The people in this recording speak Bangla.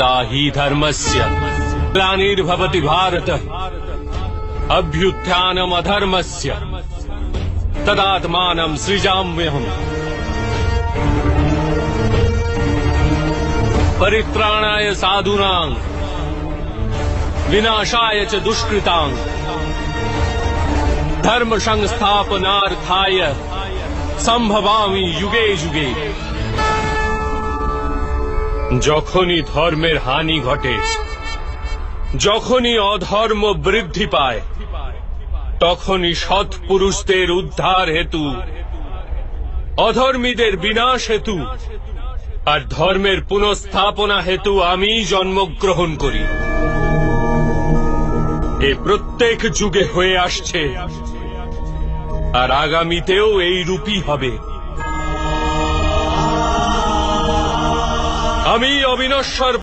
दाहि धर्मस्य ग्लानिर्भवति भारत अभ्युत्थानमधर्मस्य तदात्मानं सृजाम्यहम् परित्राणाय साधूनां विनाशाय च दुष्कृतां धर्म संस्थापनार्थाय संभवामि युगे युगे। যখনই ধর্মের হানি ঘটে, যখনই অধর্ম বৃদ্ধি পায়, তখনই সৎ পুরুষদের উদ্ধার হেতু, অধর্মীদের বিনাশ হেতু আর ধর্মের পুনঃস্থাপনা হেতু আমি জন্মগ্রহণ করি। এ প্রত্যেক যুগে হয়ে আসছে আর আগামীতেও এই রূপই হবে। আমি অবিনশ্বর